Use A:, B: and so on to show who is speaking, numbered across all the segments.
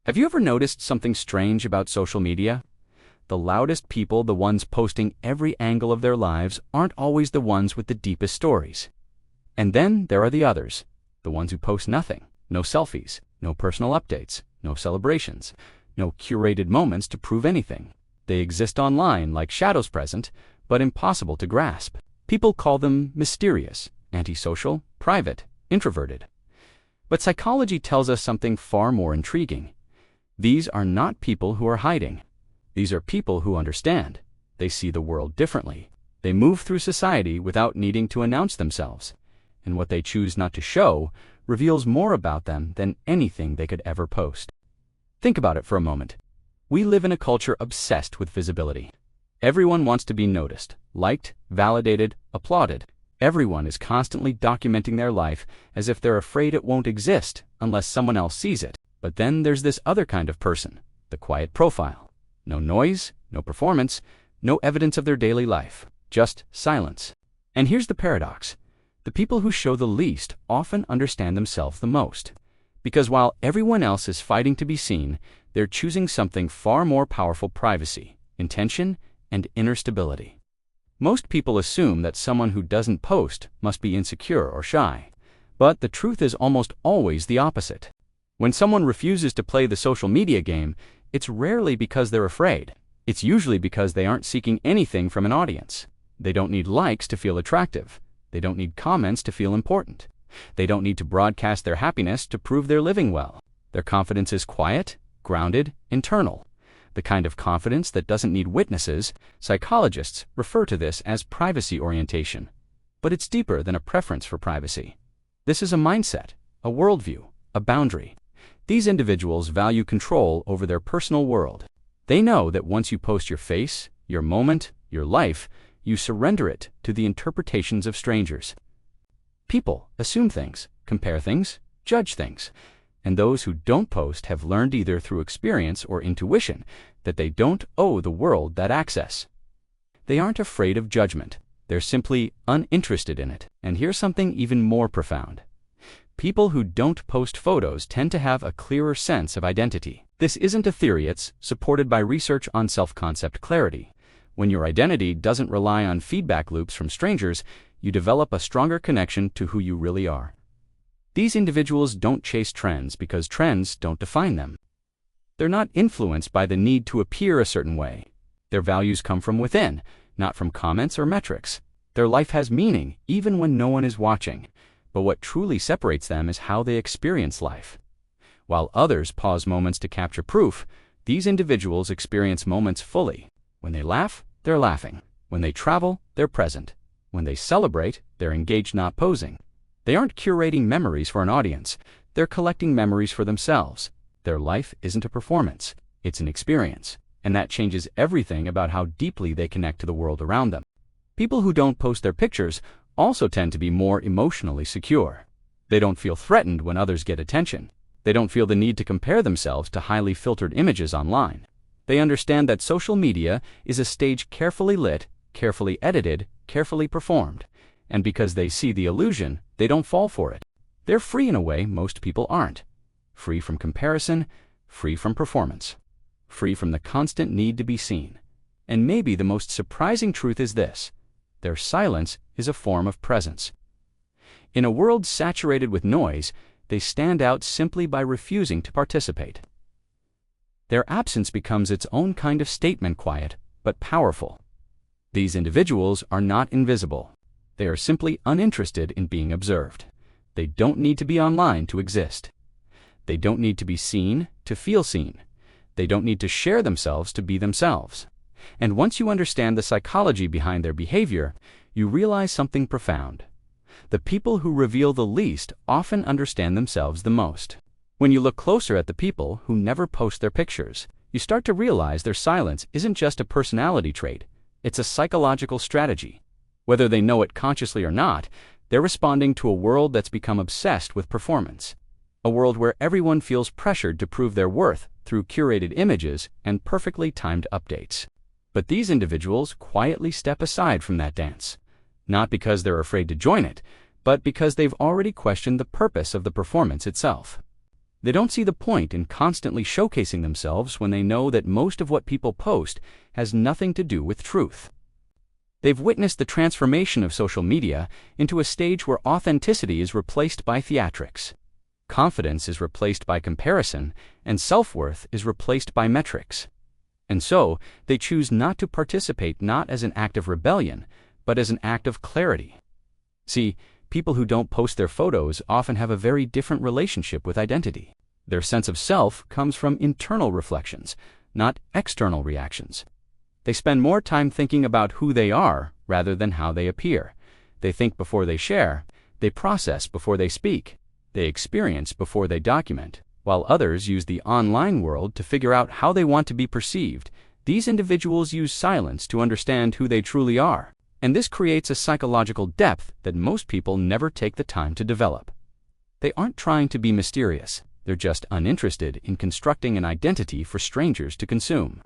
A: Have you ever noticed something strange about social media? The loudest people, the ones posting every angle of their lives, aren't always the ones with the deepest stories. And then there are the others, the ones who post nothing, no selfies, no personal updates, no celebrations, no curated moments to prove anything. They exist online like shadows present, but impossible to grasp. People call them mysterious, antisocial, private, introverted. But psychology tells us something far more intriguing. These are not people who are hiding. These are people who understand. They see the world differently. They move through society without needing to announce themselves. And what they choose not to show reveals more about them than anything they could ever post. Think about it for a moment. We live in a culture obsessed with visibility. Everyone wants to be noticed, liked, validated, applauded. Everyone is constantly documenting their life as if they're afraid it won't exist unless someone else sees it. But then there's this other kind of person, the quiet profile. No noise, no performance, no evidence of their daily life, just silence. And here's the paradox. The people who show the least often understand themselves the most. Because while everyone else is fighting to be seen, they're choosing something far more powerful: privacy, intention, and inner stability. Most people assume that someone who doesn't post must be insecure or shy. But the truth is almost always the opposite. When someone refuses to play the social media game, it's rarely because they're afraid. It's usually because they aren't seeking anything from an audience. They don't need likes to feel attractive. They don't need comments to feel important. They don't need to broadcast their happiness to prove they're living well. Their confidence is quiet, grounded, internal. The kind of confidence that doesn't need witnesses. Psychologists refer to this as privacy orientation. But it's deeper than a preference for privacy. This is a mindset, a worldview, a boundary. These individuals value control over their personal world. They know that once you post your face, your moment, your life, you surrender it to the interpretations of strangers. People assume things, compare things, judge things. And those who don't post have learned either through experience or intuition that they don't owe the world that access. They aren't afraid of judgment. They're simply uninterested in it. And here's something even more profound. People who don't post photos tend to have a clearer sense of identity. This isn't a theory, it's supported by research on self-concept clarity. When your identity doesn't rely on feedback loops from strangers, you develop a stronger connection to who you really are. These individuals don't chase trends because trends don't define them. They're not influenced by the need to appear a certain way. Their values come from within, not from comments or metrics. Their life has meaning even when no one is watching. But what truly separates them is how they experience life. While others pause moments to capture proof, these individuals experience moments fully. When they laugh, they're laughing. When they travel, they're present. When they celebrate, they're engaged, not posing. They aren't curating memories for an audience. They're collecting memories for themselves. Their life isn't a performance. It's an experience. And that changes everything about how deeply they connect to the world around them. People who don't post their pictures also tend to be more emotionally secure. They don't feel threatened when others get attention. They don't feel the need to compare themselves to highly filtered images online. They understand that social media is a stage carefully lit, carefully edited, carefully performed. And because they see the illusion, they don't fall for it. They're free in a way most people aren't. Free from comparison, free from performance, free from the constant need to be seen. And maybe the most surprising truth is this: their silence is a form of presence. In a world saturated with noise, they stand out simply by refusing to participate. Their absence becomes its own kind of statement, quiet but powerful. These individuals are not invisible. They are simply uninterested in being observed. They don't need to be online to exist. They don't need to be seen to feel seen. They don't need to share themselves to be themselves. And once you understand the psychology behind their behavior, you realize something profound. The people who reveal the least often understand themselves the most. When you look closer at the people who never post their pictures, you start to realize their silence isn't just a personality trait, it's a psychological strategy. Whether they know it consciously or not, they're responding to a world that's become obsessed with performance. A world where everyone feels pressured to prove their worth through curated images and perfectly timed updates. But these individuals quietly step aside from that dance. Not because they're afraid to join it, but because they've already questioned the purpose of the performance itself. They don't see the point in constantly showcasing themselves when they know that most of what people post has nothing to do with truth. They've witnessed the transformation of social media into a stage where authenticity is replaced by theatrics. Confidence is replaced by comparison, and self-worth is replaced by metrics. And so, they choose not to participate not as an act of rebellion, but as an act of clarity. See, people who don't post their photos often have a very different relationship with identity. Their sense of self comes from internal reflections, not external reactions. They spend more time thinking about who they are rather than how they appear. They think before they share. They process before they speak. They experience before they document. While others use the online world to figure out how they want to be perceived, these individuals use silence to understand who they truly are. And this creates a psychological depth that most people never take the time to develop. They aren't trying to be mysterious. They're just uninterested in constructing an identity for strangers to consume.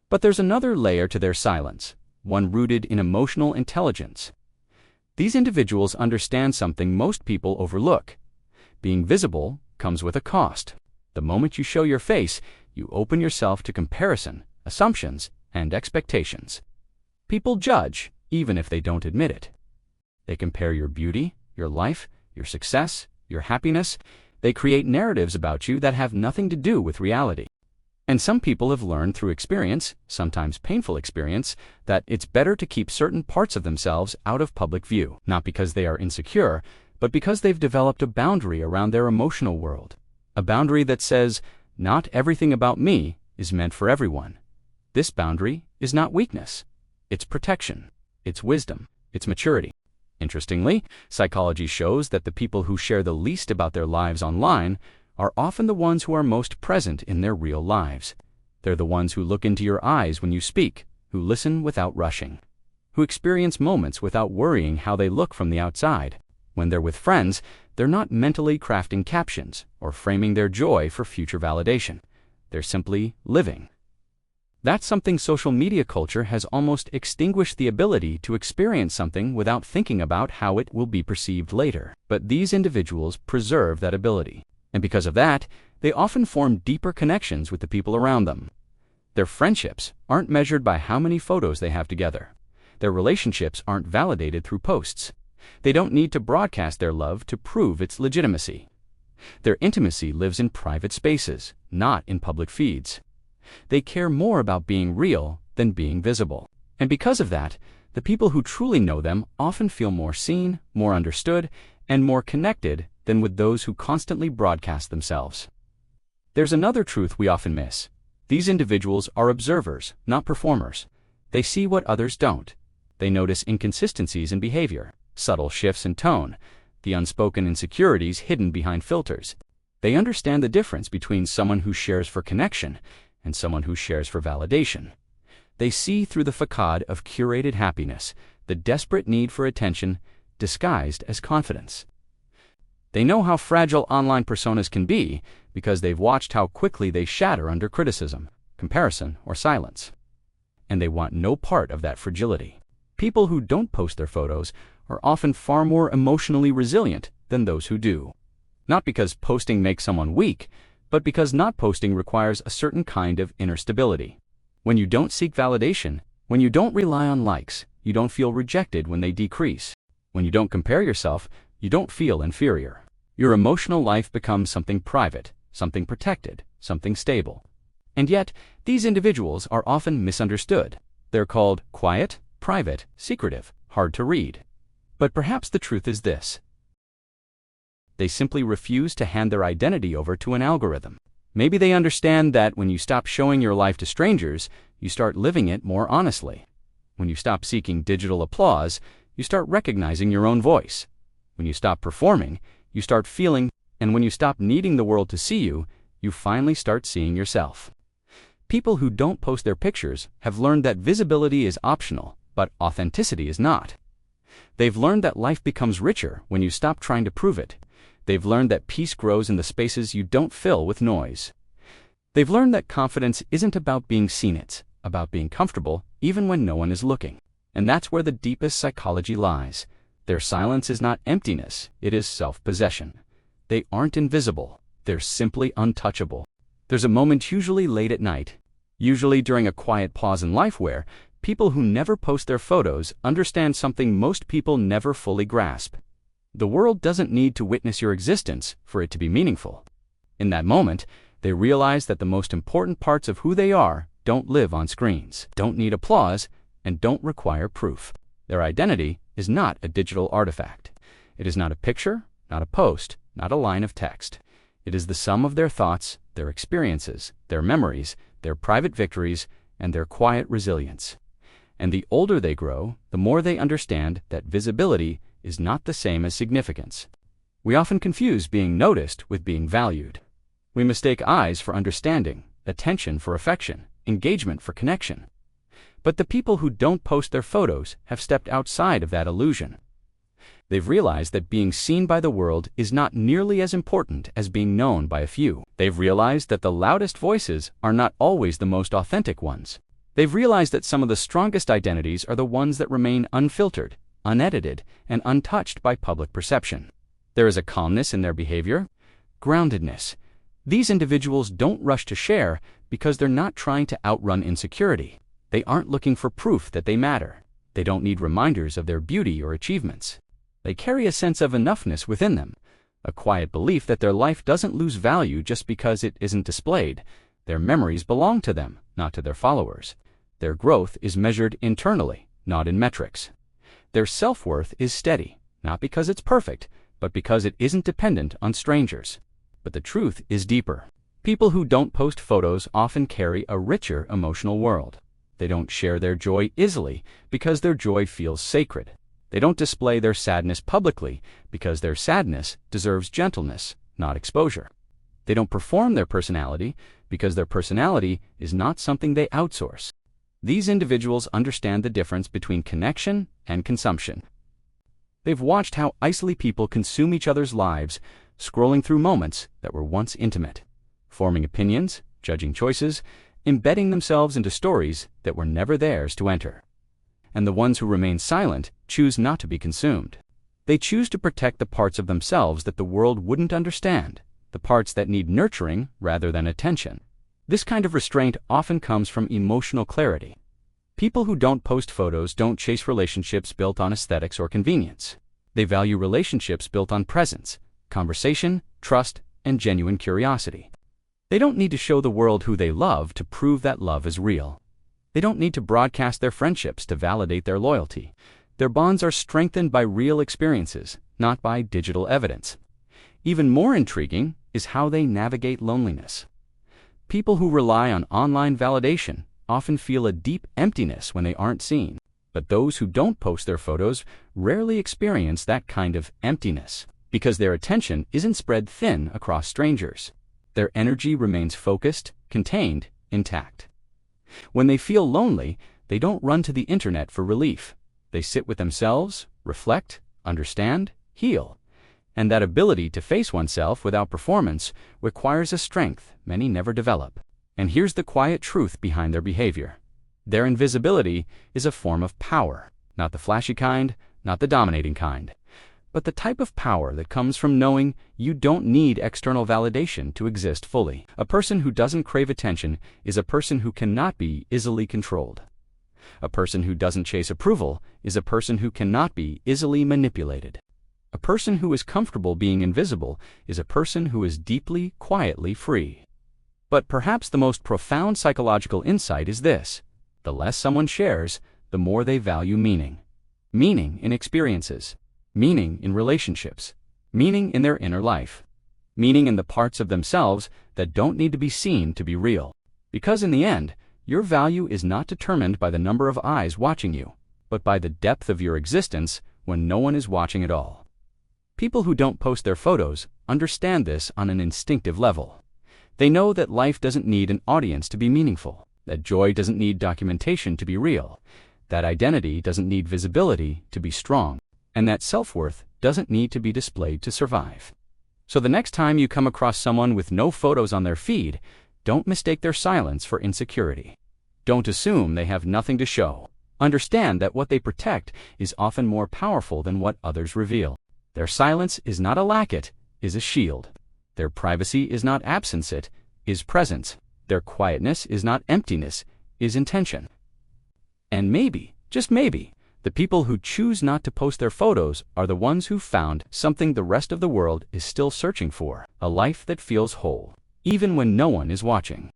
A: But there's another layer to their silence, one rooted in emotional intelligence. These individuals understand something most people overlook. Being visible comes with a cost. The moment you show your face, you open yourself to comparison, assumptions, and expectations. People judge, even if they don't admit it. They compare your beauty, your life, your success, your happiness. They create narratives about you that have nothing to do with reality. And some people have learned through experience, sometimes painful experience, that it's better to keep certain parts of themselves out of public view, not because they are insecure, but because they've developed a boundary around their emotional world. A boundary that says, not everything about me is meant for everyone. This boundary is not weakness. It's protection. It's wisdom. It's maturity. Interestingly, psychology shows that the people who share the least about their lives online are often the ones who are most present in their real lives. They're the ones who look into your eyes when you speak, who listen without rushing, who experience moments without worrying how they look from the outside. When they're with friends, they're not mentally crafting captions or framing their joy for future validation. They're simply living. That's something social media culture has almost extinguished the ability to experience something without thinking about how it will be perceived later. But these individuals preserve that ability. And because of that, they often form deeper connections with the people around them. Their friendships aren't measured by how many photos they have together. Their relationships aren't validated through posts. They don't need to broadcast their love to prove its legitimacy. Their intimacy lives in private spaces, not in public feeds. They care more about being real than being visible. And because of that, the people who truly know them often feel more seen, more understood, and more connected than with those who constantly broadcast themselves. There's another truth we often miss. These individuals are observers, not performers. They see what others don't. They notice inconsistencies in behavior, subtle shifts in tone, the unspoken insecurities hidden behind filters. They understand the difference between someone who shares for connection and someone who shares for validation. They see through the facade of curated happiness, the desperate need for attention disguised as confidence. They know how fragile online personas can be because they've watched how quickly they shatter under criticism, comparison, or silence. And they want no part of that fragility. People who don't post their photos are often far more emotionally resilient than those who do. Not because posting makes someone weak, but because not posting requires a certain kind of inner stability. When you don't seek validation, when you don't rely on likes, you don't feel rejected when they decrease. When you don't compare yourself, you don't feel inferior. Your emotional life becomes something private, something protected, something stable. And yet, these individuals are often misunderstood. They're called quiet, private, secretive, hard to read. But perhaps the truth is this. They simply refuse to hand their identity over to an algorithm. Maybe they understand that when you stop showing your life to strangers, you start living it more honestly. When you stop seeking digital applause, you start recognizing your own voice. When you stop performing, you start feeling, and when you stop needing the world to see you, you finally start seeing yourself. People who don't post their pictures have learned that visibility is optional, but authenticity is not. They've learned that life becomes richer when you stop trying to prove it. They've learned that peace grows in the spaces you don't fill with noise. They've learned that confidence isn't about being seen, it's about being comfortable even when no one is looking. And that's where the deepest psychology lies. Their silence is not emptiness, it is self-possession. They aren't invisible, They're simply untouchable. There's a moment usually late at night, usually during a quiet pause in life where people who never post their photos understand something most people never fully grasp. The world doesn't need to witness your existence for it to be meaningful. In that moment, they realize that the most important parts of who they are don't live on screens, don't need applause, and don't require proof. Their identity is not a digital artifact. It is not a picture, not a post, not a line of text. It is the sum of their thoughts, their experiences, their memories, their private victories, and their quiet resilience. And the older they grow, the more they understand that visibility is not the same as significance. We often confuse being noticed with being valued. We mistake eyes for understanding, attention for affection, engagement for connection. But the people who don't post their photos have stepped outside of that illusion. They've realized that being seen by the world is not nearly as important as being known by a few. They've realized that the loudest voices are not always the most authentic ones. They've realized that some of the strongest identities are the ones that remain unfiltered, unedited, and untouched by public perception. There is a calmness in their behavior, groundedness. These individuals don't rush to share because they're not trying to outrun insecurity. They aren't looking for proof that they matter. They don't need reminders of their beauty or achievements. They carry a sense of enoughness within them, a quiet belief that their life doesn't lose value just because it isn't displayed. Their memories belong to them, not to their followers. Their growth is measured internally, not in metrics. Their self-worth is steady, not because it's perfect, but because it isn't dependent on strangers. But the truth is deeper. People who don't post photos often carry a richer emotional world. They don't share their joy easily because their joy feels sacred. They don't display their sadness publicly because their sadness deserves gentleness, not exposure. They don't perform their personality because their personality is not something they outsource. These individuals understand the difference between connection and consumption. They've watched how icily people consume each other's lives, scrolling through moments that were once intimate, forming opinions, judging choices, embedding themselves into stories that were never theirs to enter. And the ones who remain silent choose not to be consumed. They choose to protect the parts of themselves that the world wouldn't understand, the parts that need nurturing rather than attention. This kind of restraint often comes from emotional clarity. People who don't post photos don't chase relationships built on aesthetics or convenience. They value relationships built on presence, conversation, trust, and genuine curiosity. They don't need to show the world who they love to prove that love is real. They don't need to broadcast their friendships to validate their loyalty. Their bonds are strengthened by real experiences, not by digital evidence. Even more intriguing is how they navigate loneliness. People who rely on online validation often feel a deep emptiness when they aren't seen. But those who don't post their photos rarely experience that kind of emptiness because their attention isn't spread thin across strangers. Their energy remains focused, contained, intact. When they feel lonely, they don't run to the internet for relief. They sit with themselves, reflect, understand, heal. And that ability to face oneself without performance requires a strength many never develop. And here's the quiet truth behind their behavior. Their invisibility is a form of power, not the flashy kind, not the dominating kind, but the type of power that comes from knowing you don't need external validation to exist fully. A person who doesn't crave attention is a person who cannot be easily controlled. A person who doesn't chase approval is a person who cannot be easily manipulated. A person who is comfortable being invisible is a person who is deeply, quietly free. But perhaps the most profound psychological insight is this: the less someone shares, the more they value meaning. Meaning in experiences. Meaning in relationships. Meaning in their inner life. Meaning in the parts of themselves that don't need to be seen to be real. Because in the end, your value is not determined by the number of eyes watching you, but by the depth of your existence when no one is watching at all. People who don't post their photos understand this on an instinctive level. They know that life doesn't need an audience to be meaningful, that joy doesn't need documentation to be real, that identity doesn't need visibility to be strong, and that self-worth doesn't need to be displayed to survive. So the next time you come across someone with no photos on their feed, don't mistake their silence for insecurity. Don't assume they have nothing to show. Understand that what they protect is often more powerful than what others reveal. Their silence is not a lack, it is a shield. Their privacy is not absence, it is presence. Their quietness is not emptiness, is intention. And maybe, just maybe, the people who choose not to post their photos are the ones who found something the rest of the world is still searching for, a life that feels whole, even when no one is watching.